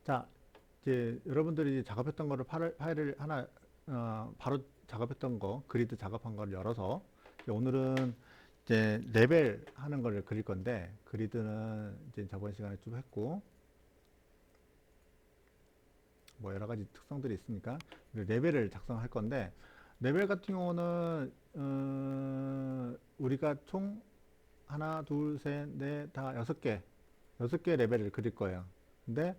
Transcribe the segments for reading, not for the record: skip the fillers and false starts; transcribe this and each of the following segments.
자, 이제 여러분들이 작업했던 거를 파일을 하나 바로 작업했던 거 그리드 작업한 거를 열어서 오늘은 이제 레벨 하는 거를 그릴 건데 그리드는 이제 저번 시간에 좀 했고 뭐 여러 가지 특성들이 있으니까 레벨을 작성할 건데 레벨 같은 경우는 우리가 총 하나, 둘, 셋, 넷, 다 여섯 개 레벨을 그릴 거예요. 근데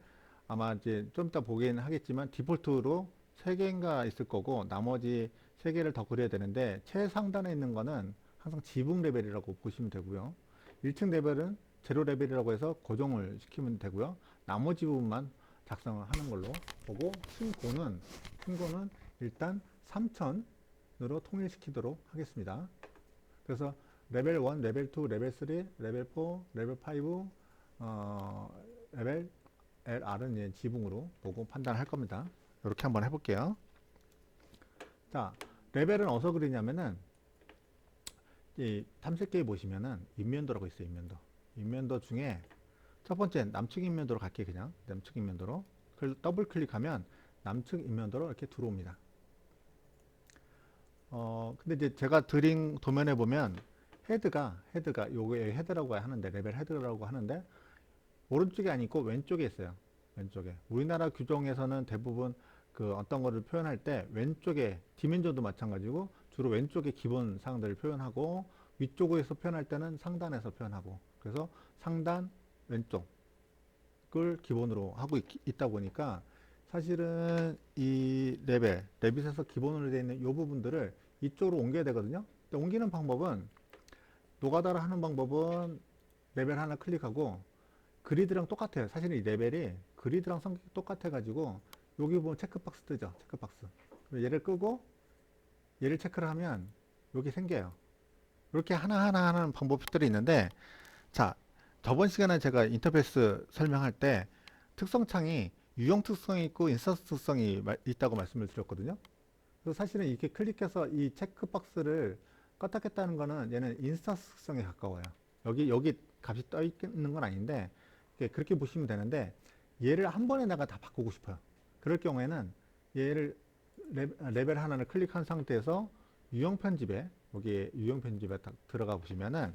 아마 이제 좀 이따 보긴 하겠지만 디폴트로 3개인가 있을 거고 나머지 3개를 더 그려야 되는데 최상단에 있는 거는 항상 지붕 레벨이라고 보시면 되고요. 1층 레벨은 제로 레벨이라고 해서 고정을 시키면 되고요. 나머지 부분만 작성을 하는 걸로 보고 신고는 일단 3000으로 통일시키도록 하겠습니다. 그래서 레벨 1, 레벨 2, 레벨 3, 레벨 4, 레벨 5, 레벨 LR은 이제 지붕으로 보고 판단할 겁니다. 이렇게 한번 해볼게요. 자, 레벨은 어디서 그리냐면은 이 탐색기에 보시면은 인면도라고 있어요. 인면도 중에 첫 번째 남측 인면도로 갈게요. 그냥 남측 인면도로 더블 클릭하면 남측 인면도로 이렇게 들어옵니다. 근데 이제 제가 드린 도면에 보면 헤드가 요게 헤드라고 하는데 레벨 헤드라고 하는데 오른쪽이 아니고 왼쪽에 있어요. 왼쪽에. 우리나라 규정에서는 대부분 그 어떤 거를 표현할 때 왼쪽에 디멘전도 마찬가지고 주로 왼쪽에 기본 사항들을 표현하고 위쪽에서 표현할 때는 상단에서 표현하고 그래서 상단 왼쪽을 기본으로 하고 있다 보니까 사실은 이 레빗에서 기본으로 되어 있는 이 부분들을 이쪽으로 옮겨야 되거든요. 근데 옮기는 방법은 노가다를 하는 방법은 레벨 하나 클릭하고 그리드랑 똑같아요. 사실은 이 레벨이 그리드랑 성격이 똑같아가지고 여기 보면 체크박스 뜨죠. 체크박스. 얘를 끄고 얘를 체크를 하면 여기 생겨요. 이렇게 하나하나 하는 방법들이 있는데 자, 저번 시간에 제가 인터페이스 설명할 때 특성창이 유형 특성이 있고 인스턴스 특성이 있다고 말씀을 드렸거든요. 그래서 사실은 이렇게 클릭해서 이 체크박스를 껐다 켰다는 거는 얘는 인스턴스 특성에 가까워요. 여기 값이 떠 있는 건 아닌데 그렇게 보시면 되는데 얘를 한 번에 내가 다 바꾸고 싶어요. 그럴 경우에는 얘를 레벨 하나를 클릭한 상태에서 유형 편집에 여기 유형 편집에 들어가 보시면은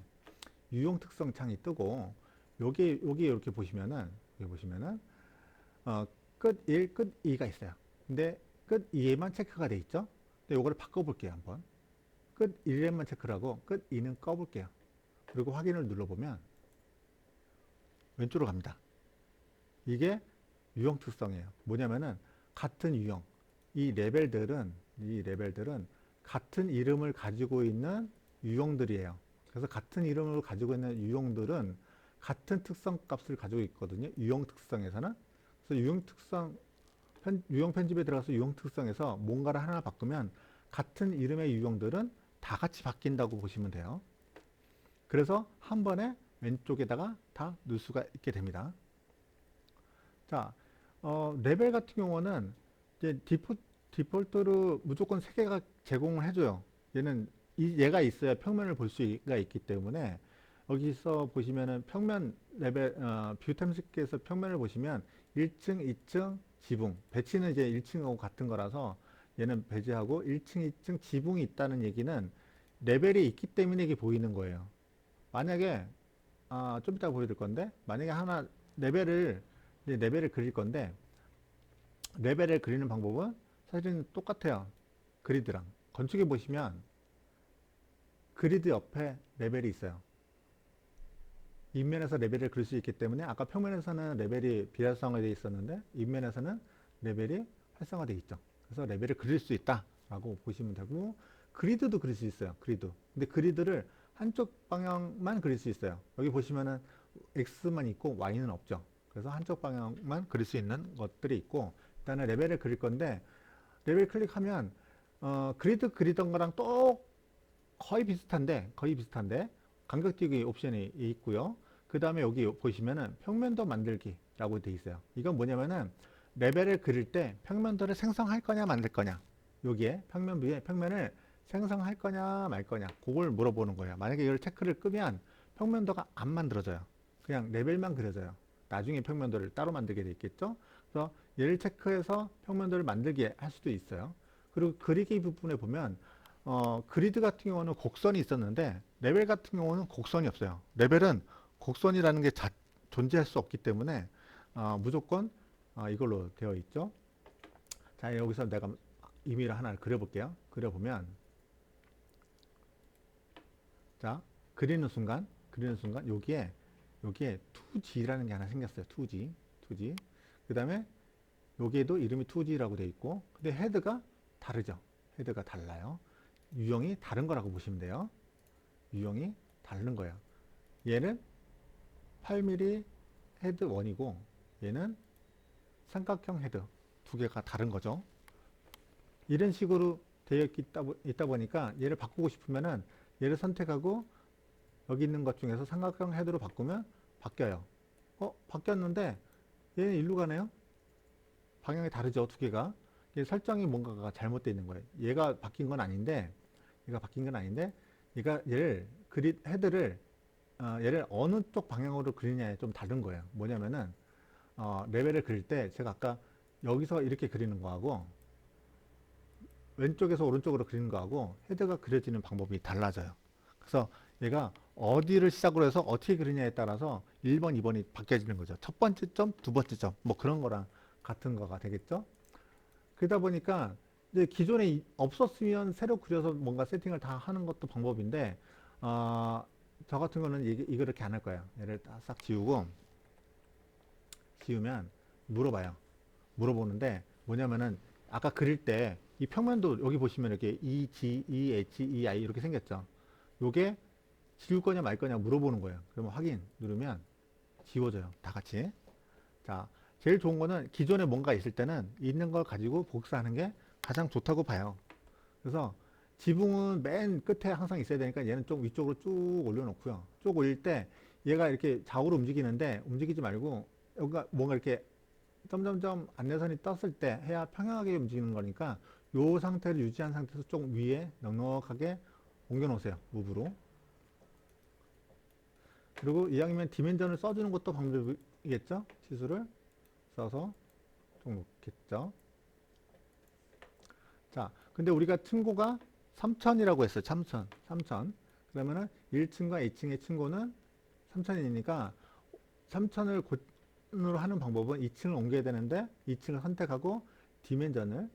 유형 특성 창이 뜨고 여기 이렇게 보시면은 여기 보시면은 끝 1, 끝 2가 있어요. 근데 끝 2에만 체크가 돼 있죠. 근데 요거를 바꿔 볼게요, 한번. 끝 1에만 체크를 하고 끝 2는 꺼 볼게요. 그리고 확인을 눌러 보면 왼쪽으로 갑니다. 이게 유형 특성이에요. 뭐냐면은 같은 유형. 이 레벨들은 같은 이름을 가지고 있는 유형들이에요. 그래서 같은 이름을 가지고 있는 유형들은 같은 특성 값을 가지고 있거든요. 유형 특성에서는. 그래서 유형 편집에 들어가서 유형 특성에서 뭔가를 하나 바꾸면 같은 이름의 유형들은 다 같이 바뀐다고 보시면 돼요. 그래서 한 번에 왼쪽에다가 다 넣을 수가 있게 됩니다. 자, 레벨 같은 경우는 이제 디폴트로 무조건 3개가 제공을 해줘요. 얘가 있어야 평면을 볼 수가 있기 때문에 여기서 보시면은 평면 레벨 뷰 탐색기에서 평면을 보시면 1층, 2층, 지붕 배치는 이제 1층하고 같은 거라서 얘는 배제하고 1층, 2층 지붕이 있다는 얘기는 레벨이 있기 때문에 이게 보이는 거예요. 만약에 좀 이따 보여드릴 건데 만약에 하나 레벨을 그릴 건데 레벨을 그리는 방법은 사실은 똑같아요. 그리드랑 건축에 보시면 그리드 옆에 레벨이 있어요. 인면에서 레벨을 그릴 수 있기 때문에 아까 평면에서는 레벨이 비활성화되어 있었는데 인면에서는 레벨이 활성화되어 있죠. 그래서 레벨을 그릴 수 있다라고 보시면 되고 그리드도 그릴 수 있어요. 근데 그리드를 한쪽 방향만 그릴 수 있어요. 여기 보시면은 X만 있고 Y는 없죠. 그래서 한쪽 방향만 그릴 수 있는 것들이 있고 일단은 레벨을 그릴 건데 레벨 클릭하면 그리드 그리던 거랑 또 거의 비슷한데 간격 띄기 옵션이 있고요. 그 다음에 여기 보시면은 평면도 만들기라고 되어 있어요. 이건 뭐냐면은 레벨을 그릴 때 평면도를 생성할 거냐 만들 거냐 여기에 평면 뷰에 평면을 생성할 거냐 말 거냐 그걸 물어보는 거예요. 만약에 이걸 체크를 끄면 평면도가 안 만들어져요. 그냥 레벨만 그려져요. 나중에 평면도를 따로 만들게 돼 있겠죠. 그래서 얘를 체크해서 평면도를 만들게 할 수도 있어요. 그리고 그리기 부분에 보면 그리드 같은 경우는 곡선이 있었는데 레벨 같은 경우는 곡선이 없어요. 레벨은 곡선이라는 게 존재할 수 없기 때문에 무조건 이걸로 되어 있죠. 자, 여기서 내가 임의로 하나를 그려볼게요. 그려보면 자, 그리는 순간 여기에 2G라는 게 하나 생겼어요. 2G. 그 다음에 여기에도 이름이 2G라고 되어 있고, 근데 헤드가 다르죠. 헤드가 달라요. 유형이 다른 거라고 보시면 돼요. 유형이 다른 거예요. 얘는 8mm 헤드 1이고 얘는 삼각형 헤드 두 개가 다른 거죠. 이런 식으로 되어 있다 보니까 얘를 바꾸고 싶으면은 얘를 선택하고 여기 있는 것 중에서 삼각형 헤드로 바꾸면 바뀌어요. 바뀌었는데 얘는 일로 가네요. 방향이 다르죠, 두 개가. 얘 설정이 뭔가가 잘못되어 있는 거예요. 얘가 바뀐 건 아닌데 얘를 헤드를 얘를 어느 쪽 방향으로 그리냐에 좀 다른 거예요. 뭐냐면은 레벨을 그릴 때 제가 아까 여기서 이렇게 그리는 거하고 왼쪽에서 오른쪽으로 그리는 거하고 헤드가 그려지는 방법이 달라져요. 그래서 얘가 어디를 시작으로 해서 어떻게 그리냐에 따라서 1번, 2번이 바뀌어지는 거죠. 첫 번째 점, 두 번째 점, 뭐 그런 거랑 같은 거가 되겠죠. 그러다 보니까 이제 기존에 없었으면 새로 그려서 뭔가 세팅을 다 하는 것도 방법인데 저 같은 거는 이거 이렇게 안 할 거예요. 얘를 싹 지우면 물어봐요. 물어보는데 뭐냐면은 아까 그릴 때 이 평면도 여기 보시면 이렇게 EG, EH, EI 이렇게 생겼죠. 요게 지울 거냐 말 거냐 물어보는 거예요. 그러면 확인 누르면 지워져요. 다 같이. 자, 제일 좋은 거는 기존에 뭔가 있을 때는 있는 걸 가지고 복사하는 게 가장 좋다고 봐요. 그래서 지붕은 맨 끝에 항상 있어야 되니까 얘는 좀 위쪽으로 쭉 올려놓고요. 쭉 올릴 때 얘가 이렇게 좌우로 움직이는데 움직이지 말고 여기가 뭔가 이렇게 점점점 안내선이 떴을 때 해야 평행하게 움직이는 거니까 요 상태를 유지한 상태에서 조금 위에 넉넉하게 옮겨 놓으세요. 무브로. 그리고 이왕이면 디멘전을 써주는 것도 방법이겠죠. 치수를 써서 좀 놓겠죠. 자, 근데 우리가 층고가 3000이라고 했어요. 3000. 그러면은 1층과 2층의 층고는 3000이니까 3000을 으로 하는 방법은 2층을 옮겨야 되는데 2층을 선택하고 디멘전을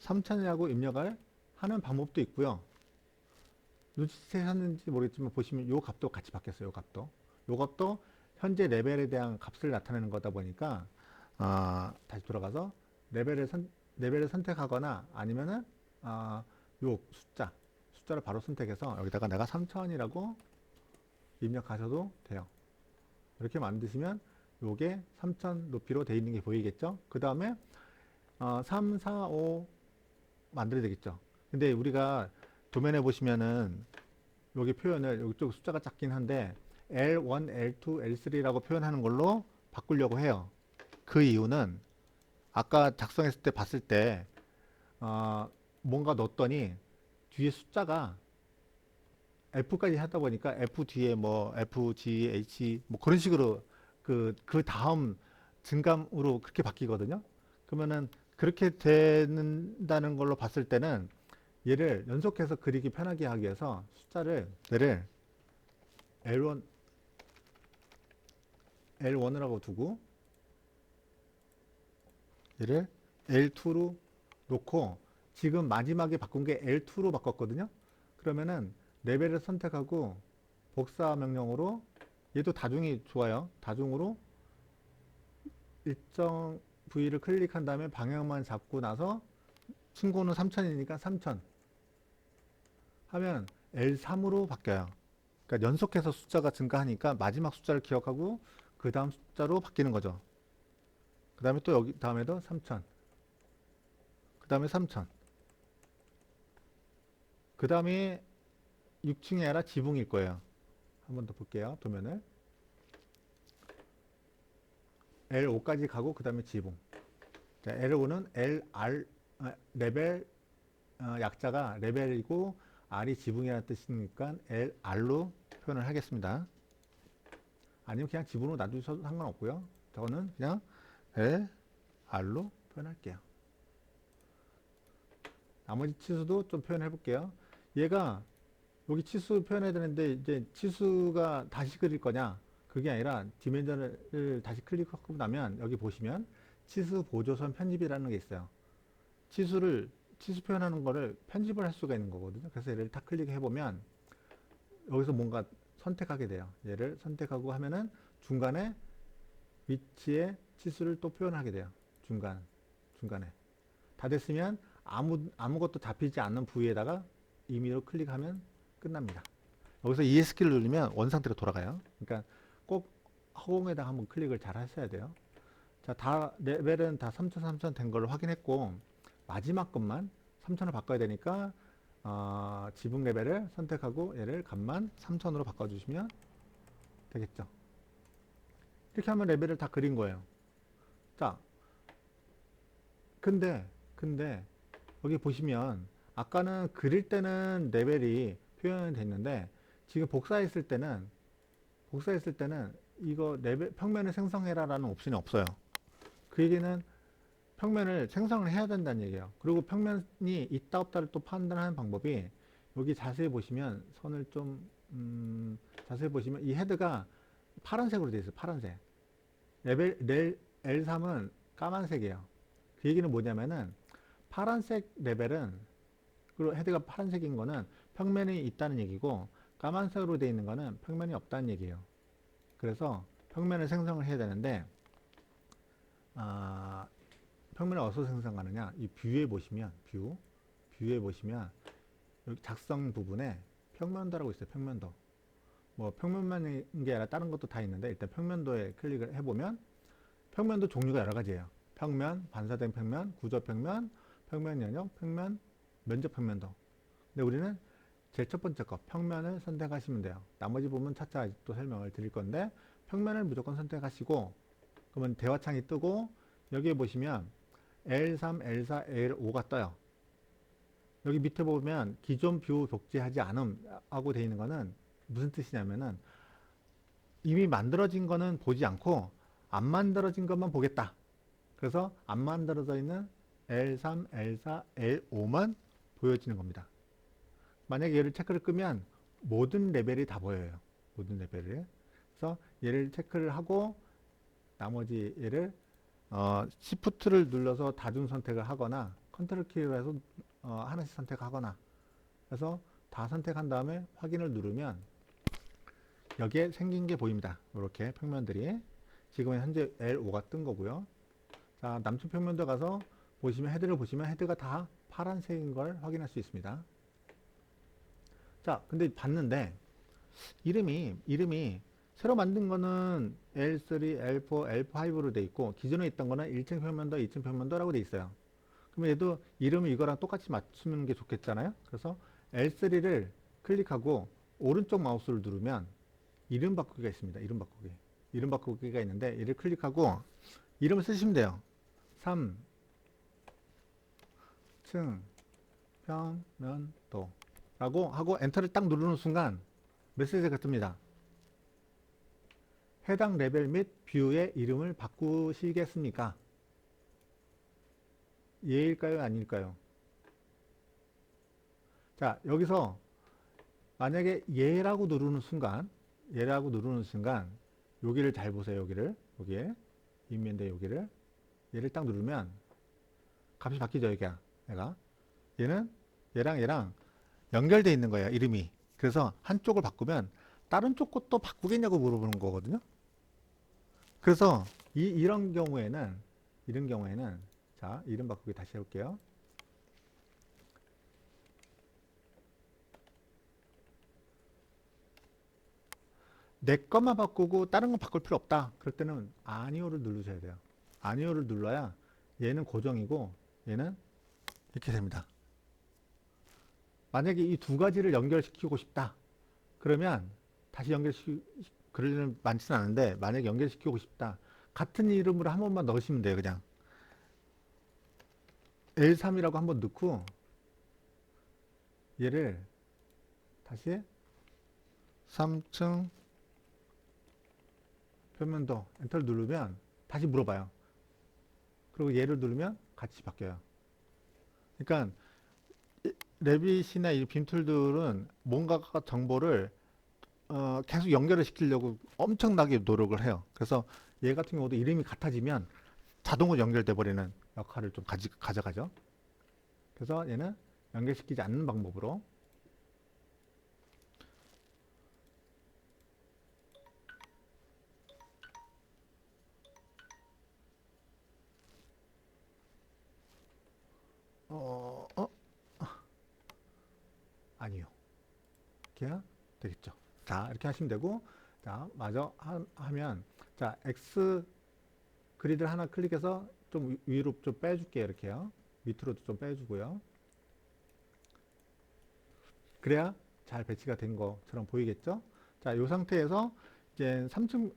3000이라고 입력을 하는 방법도 있고요. 눈치채셨는지 모르겠지만 보시면 요 값도 같이 바뀌었어요. 요 값도 현재 레벨에 대한 값을 나타내는 거다 보니까 다시 돌아가서 레벨을 선택하거나 아니면은 요 숫자를 바로 선택해서 여기다가 내가 3000이라고 입력하셔도 돼요. 이렇게 만드시면 요게 3000 높이로 되어 있는 게 보이겠죠. 그 다음에 3, 4, 5 만들어야 되겠죠. 근데 우리가 도면에 보시면은 여기 표현을 이쪽 숫자가 작긴 한데 L1, L2, L3라고 표현하는 걸로 바꾸려고 해요. 그 이유는 아까 작성했을 때 봤을 때 뭔가 넣었더니 뒤에 숫자가 F까지 하다 보니까 F 뒤에 뭐 F, G, H 뭐 그런 식으로 그 다음 증감으로 그렇게 바뀌거든요. 그러면은 그렇게 된다는 걸로 봤을 때는 얘를 연속해서 그리기 편하게 하기 위해서 얘를 L1이라고 두고 얘를 L2로 놓고 지금 마지막에 바꾼 게 L2로 바꿨거든요. 그러면은 레벨을 선택하고 복사 명령으로 얘도 다중이 좋아요. 다중으로 일정 부위를 클릭한 다음에 방향만 잡고 나서 층고는 3000이니까 3000 하면 L3으로 바뀌어요. 그러니까 연속해서 숫자가 증가하니까 마지막 숫자를 기억하고 그 다음 숫자로 바뀌는 거죠. 그 다음에 또 여기 다음에도 3000 그 다음에 3000 그 다음에 6층이 아니라 지붕일 거예요. 한 번 더 볼게요. 도면을 L5까지 가고 그 다음에 지붕. 자, L5는 LR 레벨 약자가 레벨이고 R이 지붕이라는 뜻이니까 LR로 표현을 하겠습니다. 아니면 그냥 지분으로 놔두셔도 상관없고요. 저는 그냥 L, R로 표현할게요. 나머지 치수도 좀 표현해 볼게요. 얘가 여기 치수 표현해야 되는데 이제 치수가 다시 그릴 거냐? 그게 아니라 디멘전을 다시 클릭하고 나면 여기 보시면 치수 보조선 편집이라는 게 있어요. 치수 표현하는 거를 편집을 할 수가 있는 거거든요. 그래서 얘를 딱 클릭해 보면 여기서 뭔가 선택하게 돼요. 얘를 선택하고 하면은 중간에 위치에 치수를 또 표현하게 돼요. 중간에. 다 됐으면 아무것도 잡히지 않는 부위에다가 임의로 클릭하면 끝납니다. 여기서 ESK를 누르면 원상태로 돌아가요. 그러니까 꼭 허공에다 한번 클릭을 잘 하셔야 돼요. 자, 다 레벨은 다 3000 된 걸로 확인했고 마지막 것만 3000으로 바꿔야 되니까 지붕 레벨을 선택하고 얘를 값만 3000으로 바꿔주시면 되겠죠. 이렇게 하면 레벨을 다 그린 거예요. 자, 근데 여기 보시면 아까는 그릴 때는 레벨이 표현이 됐는데 지금 복사했을 때는 이거 레벨 평면을 생성해라라는 옵션이 없어요. 그 얘기는 평면을 생성을 해야 된다는 얘기예요. 그리고 평면이 있다 없다를 또 판단하는 방법이 여기 자세히 보시면 선을 좀 자세히 보시면 이 헤드가 파란색으로 되어 있어요. 파란색. 레벨 L3은 까만색이에요. 그 얘기는 뭐냐면은 파란색 레벨은 그리고 헤드가 파란색인 거는 평면이 있다는 얘기고 까만색으로 되어 있는 거는 평면이 없다는 얘기예요. 그래서 평면을 생성을 해야 되는데 평면을 어디서 생성하느냐? 이 뷰에 보시면 뷰에 보시면 여기 작성 부분에 평면도라고 있어요. 평면도. 뭐 평면만 있는 게 아니라 다른 것도 다 있는데 일단 평면도에 클릭을 해보면 평면도 종류가 여러 가지예요. 평면, 반사된 평면, 구조평면, 평면 연역, 평면, 면적 평면도. 근데 우리는 제일 첫 번째 거 평면을 선택하시면 돼요. 나머지 부분 차차 또 설명을 드릴 건데 평면을 무조건 선택하시고 그러면 대화창이 뜨고 여기에 보시면 L3, L4, L5가 떠요. 여기 밑에 보면 기존 뷰 복제하지 않음 하고 되어 있는 거는 무슨 뜻이냐면은 이미 만들어진 거는 보지 않고 안 만들어진 것만 보겠다. 그래서 안 만들어져 있는 L3, L4, L5만 보여지는 겁니다. 만약에 얘를 체크를 끄면 모든 레벨이 다 보여요. 모든 레벨을. 그래서 얘를 체크를 하고 나머지 얘를 Shift를 눌러서 다중 선택을 하거나 컨트롤 키로 해서 하나씩 선택하거나 그래서 다 선택한 다음에 확인을 누르면 여기에 생긴 게 보입니다. 이렇게 평면들이 지금은 현재 L5가 뜬 거고요. 자, 남측 평면도 가서 보시면 헤드를 보시면 헤드가 다 파란색인 걸 확인할 수 있습니다. 자, 근데 봤는데 이름이 새로 만든 거는 L3, L4, L5로 돼 있고 기존에 있던 거는 1층 평면도, 2층 평면도라고 돼 있어요. 그럼 얘도 이름을 이거랑 똑같이 맞추는 게 좋겠잖아요. 그래서 L3를 클릭하고 오른쪽 마우스를 누르면 이름 바꾸기가 있습니다. 이름 바꾸기. 이름 바꾸기가 있는데 얘를 클릭하고 이름을 쓰시면 돼요. 3층 평면도 라고 하고 엔터를 딱 누르는 순간 메시지가 뜹니다. 해당 레벨 및 뷰의 이름을 바꾸시겠습니까? 예일까요? 아닐까요? 자, 여기서 만약에 예라고 누르는 순간 여기를 잘 보세요. 여기에 인면대 여기를 얘를 딱 누르면 값이 바뀌죠. 얘가 얘는 얘랑 연결되어 있는 거예요. 이름이. 그래서 한쪽을 바꾸면 다른 쪽 것도 바꾸겠냐고 물어보는 거거든요. 그래서 이런 경우에는 자, 이름 바꾸기 다시 해볼게요. 내 것만 바꾸고 다른 건 바꿀 필요 없다. 그럴 때는 아니오를 누르셔야 돼요. 아니오를 눌러야 얘는 고정이고 얘는 이렇게 됩니다. 만약에 이 두 가지를 연결시키고 싶다. 그러면 다시 그럴 일은 많지는 않은데 만약에 연결시키고 싶다. 같은 이름으로 한 번만 넣으시면 돼요. 그냥 L3이라고 한번 넣고 얘를 다시 3층 표면도 엔터를 누르면 다시 물어봐요. 그리고 얘를 누르면 같이 바뀌어요. 그러니까 레빗이나 이 빔툴들은 뭔가 정보를 계속 연결을 시키려고 엄청나게 노력을 해요. 그래서 얘 같은 경우도 이름이 같아지면 자동으로 연결돼 버리는 역할을 좀 가져가죠. 그래서 얘는 연결시키지 않는 방법으로 어, 어? 아니요. 이렇게 되겠죠. 자, 이렇게 하시면 되고, 자, 마저 하면, 자, X 그리드를 하나 클릭해서 좀 위로 좀 빼줄게요. 이렇게요. 밑으로도 좀 빼주고요. 그래야 잘 배치가 된 것처럼 보이겠죠? 자, 이 상태에서 이제 3층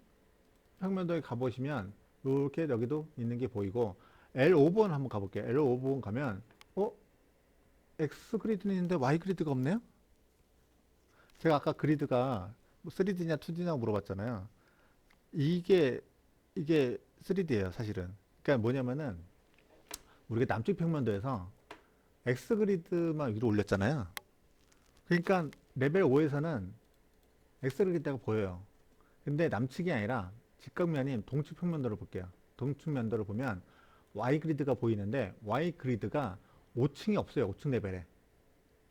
평면도에 가보시면 이렇게 여기도 있는 게 보이고 L5번 한번 가볼게요. L5번 가면 어? X 그리드는 있는데 Y 그리드가 없네요? 제가 아까 그리드가 3D냐 2D냐고 물어봤잖아요. 이게 이게 3D예요, 사실은. 그러니까 뭐냐면은 우리가 남쪽 평면도에서 X 그리드만 위로 올렸잖아요. 그러니까 레벨 5에서는 X 그리드가 보여요. 근데 남측이 아니라 직각면인 동측 평면도를 볼게요. 동측 면도를 보면 Y 그리드가 보이는데 Y 그리드가 5층이 없어요. 5층 레벨에.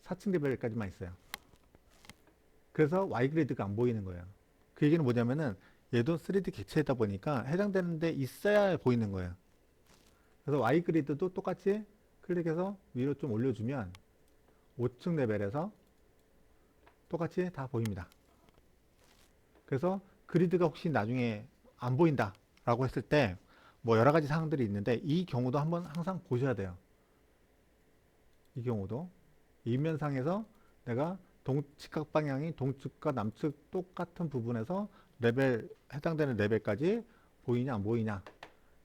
4층 레벨까지만 있어요. 그래서 Y 그리드가 안 보이는 거예요. 그 얘기는 뭐냐면은 얘도 3D 객체이다 보니까 해당되는 데 있어야 보이는 거예요. 그래서 Y 그리드도 똑같이 클릭해서 위로 좀 올려주면 5층 레벨에서 똑같이 다 보입니다. 그래서 그리드가 혹시 나중에 안 보인다 라고 했을 때 뭐 여러 가지 사항들이 있는데 이 경우도 한번 항상 보셔야 돼요. 이 경우도 이면상에서 내가 동측각 방향이 동측과 남측 똑같은 부분에서 레벨 해당되는 레벨까지 보이냐 안 보이냐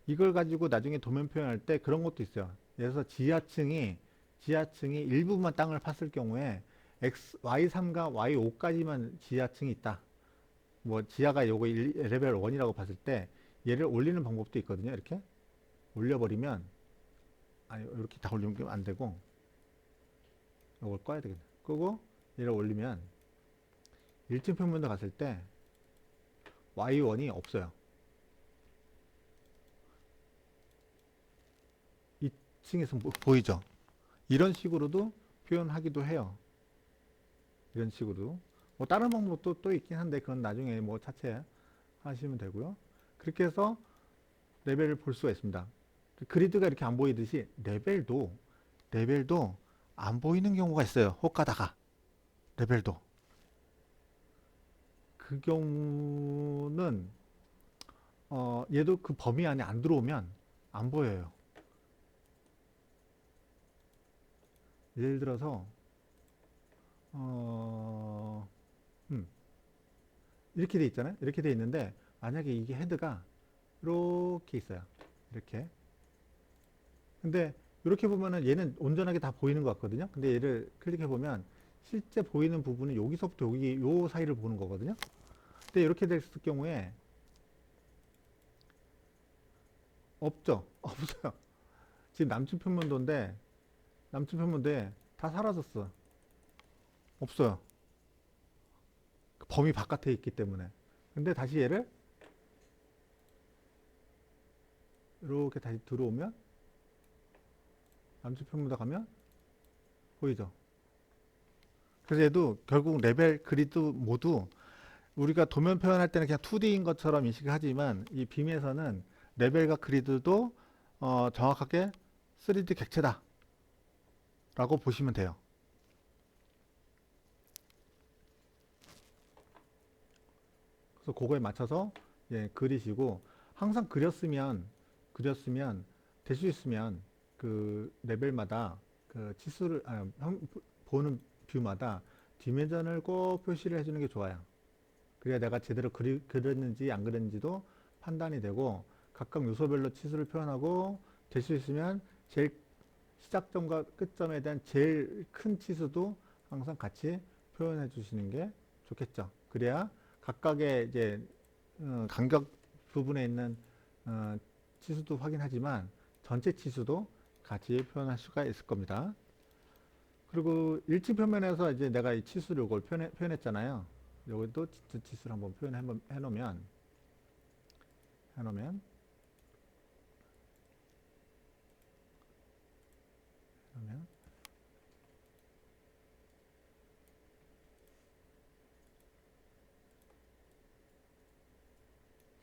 이걸 가지고 나중에 도면 표현할 때 그런 것도 있어요. 예를 들어서 지하층이 일부분만 땅을 팠을 경우에 Y3과 Y5까지만 지하층이 있다. 뭐 지하가 요거 레벨 1이라고 봤을 때 얘를 올리는 방법도 있거든요. 이렇게 올려버리면 아니 이렇게 다 올리면 안 되고 이걸 꺼야 되겠네. 끄고 얘를 올리면 1층 평면도 갔을 때 Y1이 없어요. 2층에서 보이죠? 이런 식으로도 표현하기도 해요. 이런 식으로. 뭐 다른 방법도 또 있긴 한데 그건 나중에 뭐 차체 하시면 되고요. 그렇게 해서 레벨을 볼 수가 있습니다. 그리드가 이렇게 안 보이듯이 레벨도 안 보이는 경우가 있어요. 혹 가다가 레벨도 그 경우는 얘도 그 범위 안에 안 들어오면 안 보여요. 예를 들어서 어, 음, 이렇게 돼 있잖아요. 이렇게 돼 있는데 만약에 이게 헤드가 이렇게 있어요. 이렇게. 근데 이렇게 보면은 얘는 온전하게 다 보이는 것 같거든요. 근데 얘를 클릭해 보면 실제 보이는 부분은 여기서부터 여기 요 사이를 보는 거거든요. 근데 이렇게 됐을 경우에 없죠. 없어요. 지금 남측 편면도에 다 사라졌어. 없어요. 그 범위 바깥에 있기 때문에. 근데 다시 얘를 이렇게 다시 들어오면 남측 편면도 가면 보이죠. 그래서 얘도 결국 레벨 그리드 모두 우리가 도면 표현할 때는 그냥 2D인 것처럼 인식을 하지만 이 빔에서는 레벨과 그리드도 정확하게 3D 객체다 라고 보시면 돼요. 그래서 그거에 맞춰서 예, 그리시고 항상 그렸으면 될 수 있으면 그 레벨마다 그 치수를 보는 뷰마다 디멘전을 꼭 표시를 해주는 게 좋아요. 그래야 내가 제대로 그렸는지 안 그렸는지도 판단이 되고 각각 요소별로 치수를 표현하고 될 수 있으면 제일 시작점과 끝점에 대한 제일 큰 치수도 항상 같이 표현해 주시는 게 좋겠죠. 그래야 각각의 이제 간격 뒷부분에 있는 치수도 확인하지만 전체 치수도 같이 표현할 수가 있을 겁니다. 그리고 1층 표면에서 이제 내가 이 치수를 이걸 표현했잖아요. 여기도 치수를 한번 해놓으면 해놓으면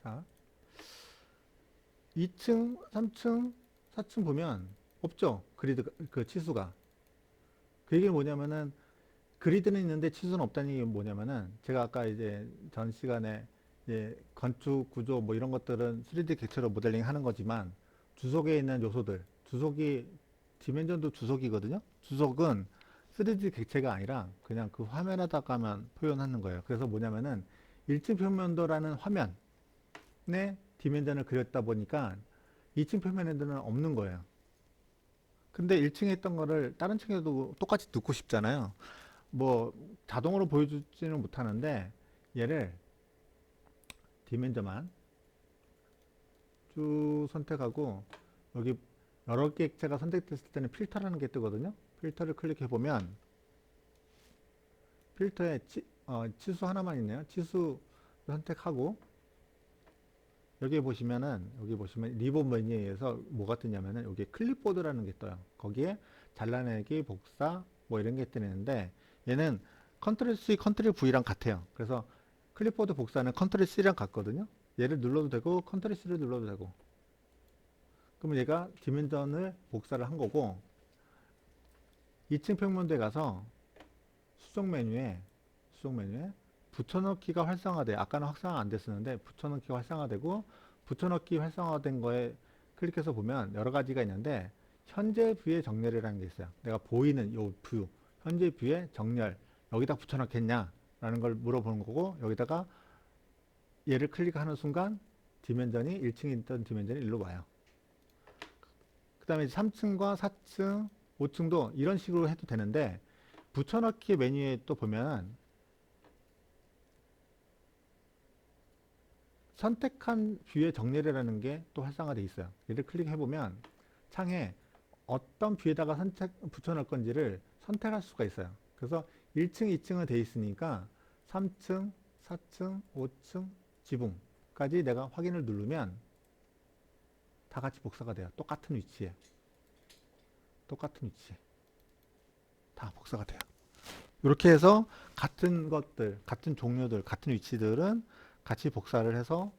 자 2층, 3층, 4층 보면 없죠. 그리드 그 치수가. 그 얘기는 뭐냐면은 그리드는 있는데 치수는 없다는 얘기 뭐냐면은 제가 아까 이제 전 시간에 이제 건축 구조 뭐 이런 것들은 3D 객체로 모델링 하는 거지만 주석에 있는 요소들, 주석이 디멘전도 주석이거든요. 주석은 3D 객체가 아니라 그냥 그 화면에다가만 표현하는 거예요. 그래서 뭐냐면은 1층 표면도라는 화면에 디멘전을 그렸다 보니까 2층 표면에는 없는 거예요. 근데 1층에 있던 거를 다른 층에도 똑같이 넣고 싶잖아요. 뭐 자동으로 보여주지는 못하는데 얘를 디멘저만 쭉 선택하고 여기 여러 개 액체가 선택됐을 때는 필터라는 게 뜨거든요. 필터를 클릭해 보면 필터에 치수 하나만 있네요. 치수 선택하고 여기 보시면 리본 메뉴에서 뭐가 뜨냐면은 여기 클립보드라는 게 떠요. 거기에 잘라내기, 복사 뭐 이런 게 뜨는데 얘는 컨트롤 C, 컨트롤 V랑 같아요. 그래서 클립보드 복사는 컨트롤 C랑 같거든요. 얘를 눌러도 되고 컨트롤 C를 눌러도 되고. 그러면 얘가 디멘전을 복사를 한 거고 2층 평면도에 가서 수정 메뉴에 붙여넣기가 활성화돼. 아까는 활성화 안 됐었는데 붙여넣기가 활성화되고 붙여넣기 활성화된 거에 클릭해서 보면 여러 가지가 있는데 현재 뷰의 정렬이라는 게 있어요. 내가 보이는 요 뷰, 현재 뷰의 정렬 여기다 붙여넣겠냐 라는 걸 물어보는 거고 여기다가 얘를 클릭하는 순간 디멘전이 1층에 있던 디멘전이 일로 와요. 그 다음에 3층과 4층, 5층도 이런 식으로 해도 되는데 붙여넣기 메뉴에 또 보면 선택한 뷰의 정렬이라는 게 또 활성화되어 있어요. 얘를 클릭해보면 창에 어떤 뷰에다가 붙여넣을 건지를 선택할 수가 있어요. 그래서 1층, 2층은 되어 있으니까 3층, 4층, 5층, 지붕까지 내가 확인을 누르면 다 같이 복사가 돼요. 똑같은 위치에 다 복사가 돼요. 이렇게 해서 같은 것들, 같은 종류들, 같은 위치들은 같이 복사를 해서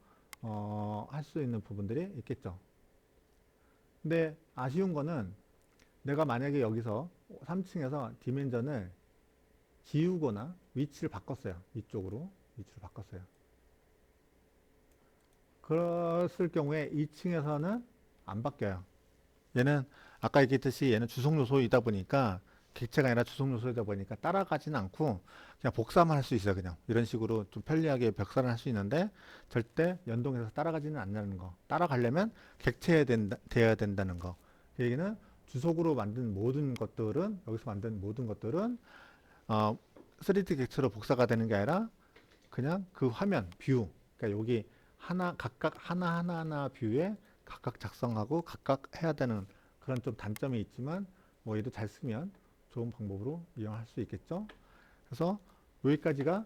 할 수 있는 부분들이 있겠죠. 근데 아쉬운 거는 내가 만약에 여기서 3층에서 디멘전을 지우거나 위치를 바꿨어요. 이쪽으로 위치를 바꿨어요. 그랬을 경우에 2층에서는 안 바뀌어요. 얘는 아까 얘기했듯이 얘는 주석 요소이다 보니까 객체가 아니라 주석 요소이다 보니까 따라가지는 않고 그냥 복사만 할 수 있어요. 그냥 이런 식으로 좀 편리하게 벽사를 할 수 있는데 절대 연동해서 따라가지는 않는 거. 따라가려면 돼야 된다는 거. 그 얘기는 주석으로 만든 모든 것들은 여기서 만든 모든 것들은 어, 3D 객체로 복사가 되는 게 아니라 그냥 그 화면 뷰. 그러니까 여기 각각 하나 뷰에 각각 작성하고 각각 해야 되는 그런 좀 단점이 있지만 뭐 얘도 잘 쓰면 좋은 방법으로 이용할 수 있겠죠. 그래서 여기까지가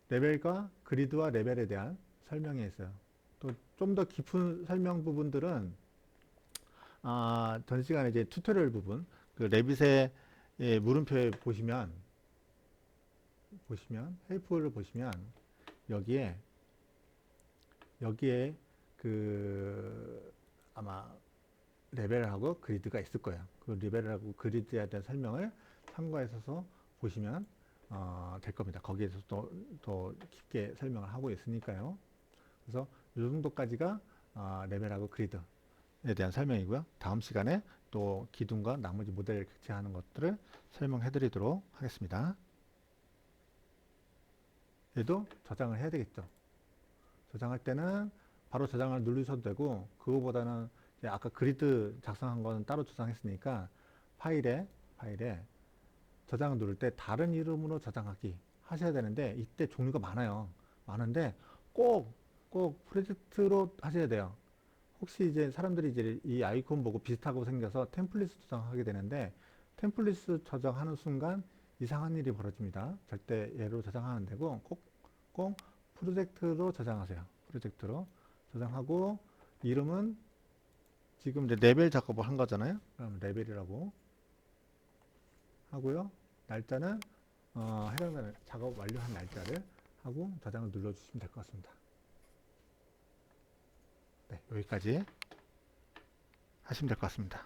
레벨과 그리드와 레벨에 대한 설명이 있어요. 또 좀 더 깊은 설명 부분들은 전 시간에 이제 튜토리얼 부분 그 레빗의 물음표에 보시면 헬프를 보시면 여기에 그 아마 레벨하고 그리드가 있을 거예요. 그 레벨하고 그리드에 대한 설명을 참고해서 보시면 될 겁니다. 거기에서 더 깊게 설명을 하고 있으니까요. 그래서 이 정도까지가 레벨하고 그리드에 대한 설명이고요. 다음 시간에 또 기둥과 나머지 모델을 객체하는 것들을 설명해 드리도록 하겠습니다. 얘도 저장을 해야 되겠죠. 저장할 때는 바로 저장을 누르셔도 되고 그거보다는 아까 그리드 작성한 거는 따로 저장했으니까 파일에 저장을 누를 때 다른 이름으로 저장하기 하셔야 되는데 이때 종류가 많아요. 많은데 꼭 꼭 프로젝트로 하셔야 돼요. 혹시 이제 사람들이 이제 이 아이콘 보고 비슷하고 생겨서 템플릿 저장하게 되는데 템플릿 저장하는 순간 이상한 일이 벌어집니다. 절대 얘로 저장하면 안 되고 꼭 프로젝트로 저장하세요. 프로젝트로 저장하고 이름은 지금 이제 레벨 작업을 한 거잖아요. 그럼 레벨이라고 하고요. 날짜는 해당되는 작업 완료한 날짜를 하고 저장을 눌러주시면 될 것 같습니다. 네, 여기까지 하시면 될 것 같습니다.